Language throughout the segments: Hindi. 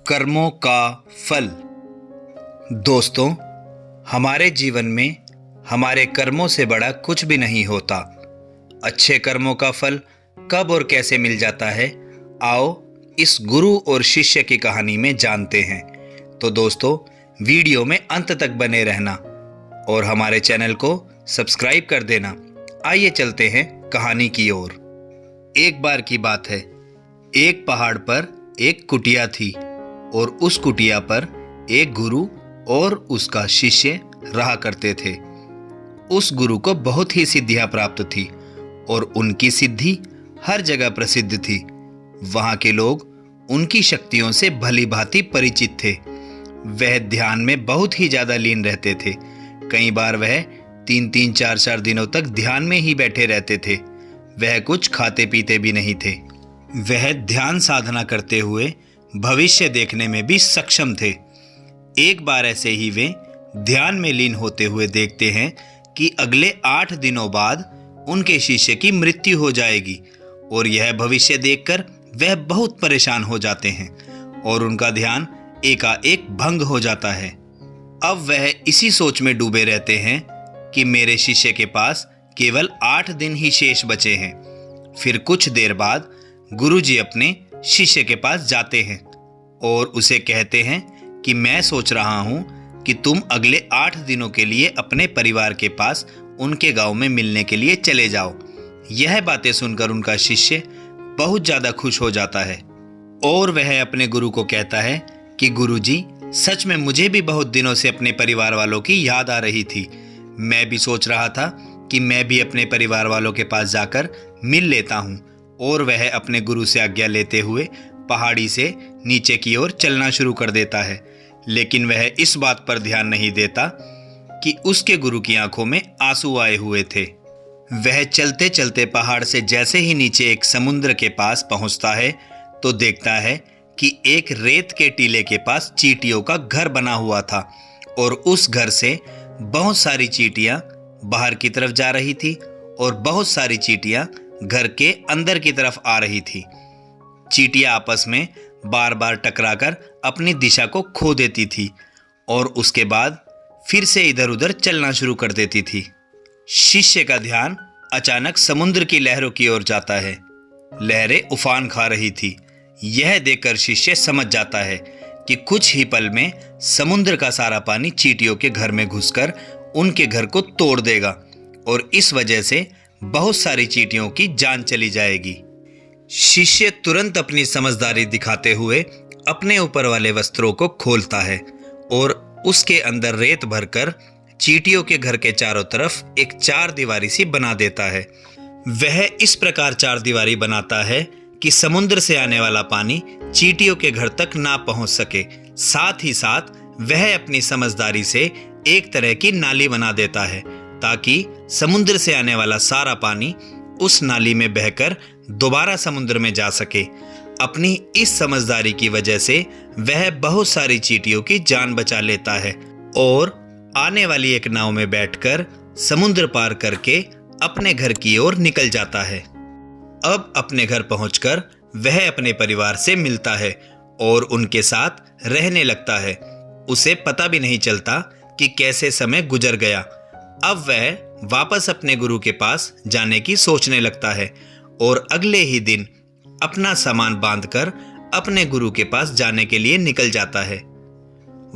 कर्मों का फल। दोस्तों, हमारे जीवन में हमारे कर्मों से बड़ा कुछ भी नहीं होता। अच्छे कर्मों का फल कब और कैसे मिल जाता है, आओ इस गुरु और शिष्य की कहानी में जानते हैं। तो दोस्तों, वीडियो में अंत तक बने रहना और हमारे चैनल को सब्सक्राइब कर देना। आइए चलते हैं कहानी की ओर। एक बार की बात है, एक पहाड़ पर एक कुटिया थी और उस कुटिया पर एक गुरु और उसका शिष्य रहा करते थे। उस गुरु को बहुत ही सिद्धियां प्राप्त थी और उनकी सिद्धि हर जगह प्रसिद्ध थी। वहां के लोग उनकी शक्तियों से भली भांति परिचित थे। वह ध्यान में बहुत ही ज्यादा लीन रहते थे। कई बार वह 3-3, 4-4 दिनों तक ध्यान में ही बैठे रहते थे। वह कुछ खाते पीते भी नहीं थे। वह ध्यान साधना करते हुए भविष्य देखने में भी सक्षम थे। एक बार ऐसे ही वे ध्यान में लीन होते हुए देखते हैं कि अगले 8 दिनों बाद उनके शिष्य की मृत्यु हो जाएगी और यह भविष्य देखकर वह बहुत परेशान हो जाते हैं और उनका ध्यान एकाएक भंग हो जाता है। अब वह इसी सोच में डूबे रहते हैं कि मेरे शिष्य के पास केवल 8 दिन ही शेष बचे हैं। फिर कुछ देर बाद गुरुजी अपने शिष्य के पास जाते हैं और उसे कहते हैं कि मैं सोच रहा हूं कि तुम अगले 8 दिनों के लिए अपने परिवार के पास उनके गांव में मिलने के लिए चले जाओ। यह बातें सुनकर उनका शिष्य बहुत ज्यादा खुश हो जाता है और वह अपने गुरु को कहता है कि गुरुजी, सच में मुझे भी बहुत दिनों से अपने परिवार वालों की याद आ रही थी। मैं भी सोच रहा था कि मैं भी अपने परिवार वालों के पास जाकर मिल लेता हूं। और वह अपने गुरु से आज्ञा लेते हुए पहाड़ी से नीचे की ओर चलना शुरू कर देता है। लेकिन वह इस बात पर ध्यान नहीं देता कि उसके गुरु की आंखों में आंसू आए हुए थे। वह चलते चलते पहाड़ से जैसे ही नीचे एक समुद्र के पास पहुंचता है तो देखता है कि एक रेत के टीले के पास चींटियों का घर बना हुआ था और उस घर से बहुत सारी चींटियां बाहर की तरफ जा रही थी और बहुत सारी चींटियां घर के अंदर की तरफ आ रही थी। चींटियां आपस में बार बार टकराकर अपनी दिशा को खो देती थी और उसके बाद फिर से इधर उधर चलना शुरू कर देती थी। शिष्य का ध्यान अचानक समुद्र की लहरों की ओर जाता है। लहरें उफान खा रही थी। यह देखकर शिष्य समझ जाता है कि कुछ ही पल में समुद्र का सारा पानी चींटियों के घर में घुसकर उनके घर को तोड़ देगा और इस वजह से बहुत सारी चींटियों की जान चली जाएगी। शिष्य तुरंत अपनी समझदारी दिखाते हुए अपने ऊपर वाले वस्त्रों को खोलता है और उसके अंदर रेत भरकर चींटियों के घर के चारों तरफ एक 4 दीवारी सी बना देता है। वह इस प्रकार 4 दीवारी बनाता है कि समुद्र से आने वाला पानी चींटियों के घर तक ना पहुंच सके। साथ ही साथ वह अपनी समझदारी से एक तरह की नाली बना देता है ताकि समुद्र से आने वाला सारा पानी उस नाली में बहकर दोबारा समुद्र में जा सके। अपनी इस समझदारी की वजह से वह बहुत सारी चींटियों की जान बचा लेता है और आने वाली एक नाव में बैठकर समुद्र पार करके अपने घर की ओर निकल जाता है। अब अपने घर पहुंचकर वह अपने परिवार से मिलता है और उनके साथ रहने लगता है। उसे पता भी नहीं चलता कि कैसे समय गुजर गया। अब वह वापस अपने गुरु के पास जाने की सोचने लगता है और अगले ही दिन अपना सामान बांधकर अपने गुरु के पास जाने के लिए निकल जाता है।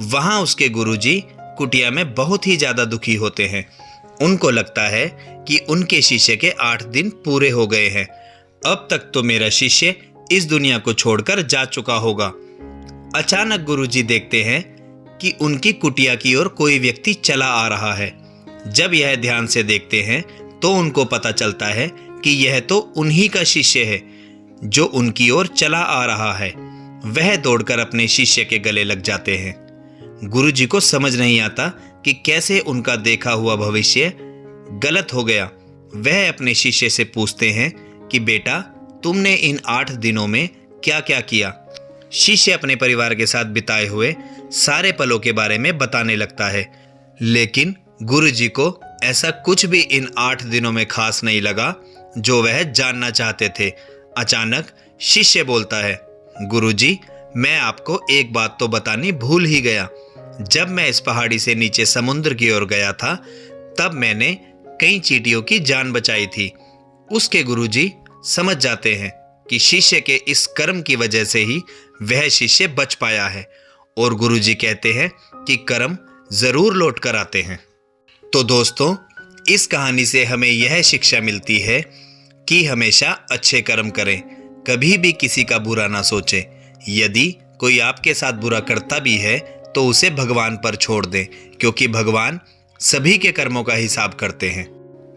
वहां उसके गुरुजी कुटिया में बहुत ही ज्यादा दुखी होते हैं। उनको लगता है कि उनके शिष्य के 8 दिन पूरे हो गए हैं। अब तक तो मेरा शिष्य इस दुनिया को छोड़कर जा चुका होगा। अचानक गुरुजी देखते हैं कि उनकी कुटिया की ओर कोई व्यक्ति चला आ रहा है। जब यह ध्यान से देखते हैं तो उनको पता चलता है कि यह तो उन्हीं का शिष्य है जो उनकी ओर चला आ रहा है। वह दौड़कर अपने शिष्य के गले लग जाते हैं। गुरुजी को समझ नहीं आता कि कैसे उनका देखा हुआ भविष्य गलत हो गया। वह अपने शिष्य से पूछते हैं कि बेटा, तुमने इन 8 दिनों में क्या क्या किया। शिष्य अपने परिवार के साथ बिताए हुए सारे पलों के बारे में बताने लगता है। लेकिन गुरुजी को ऐसा कुछ भी इन 8 दिनों में खास नहीं लगा जो वह जानना चाहते थे। अचानक शिष्य बोलता है, गुरुजी, मैं आपको एक बात तो बतानी भूल ही गया। जब मैं इस पहाड़ी से नीचे समुद्र की ओर गया था, तब मैंने कई चींटियों की जान बचाई थी। उसके गुरुजी समझ जाते हैं कि शिष्य के इस कर्म की वजह से ही वह शिष्य बच पाया है, और गुरुजी कहते हैं कि कर्म जरूर लौट कर आते हैं। तो दोस्तों, इस कहानी से हमें यह शिक्षा मिलती है कि हमेशा अच्छे कर्म करें, कभी भी किसी का बुरा ना सोचें। यदि कोई आपके साथ बुरा करता भी है तो उसे भगवान पर छोड़ दें, क्योंकि भगवान सभी के कर्मों का हिसाब करते हैं।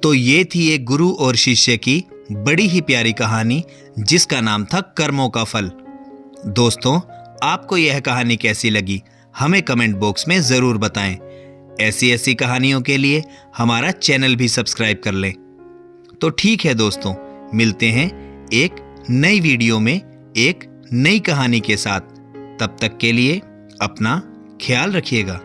तो ये थी एक गुरु और शिष्य की बड़ी ही प्यारी कहानी, जिसका नाम था कर्मों का फल। दोस्तों, आपको यह कहानी कैसी लगी हमें कमेंट बॉक्स में ज़रूर बताएं। ऐसी कहानियों के लिए हमारा चैनल भी सब्सक्राइब कर लें। तो ठीक है दोस्तों, मिलते हैं एक नई वीडियो में एक नई कहानी के साथ। तब तक के लिए अपना ख्याल रखिएगा।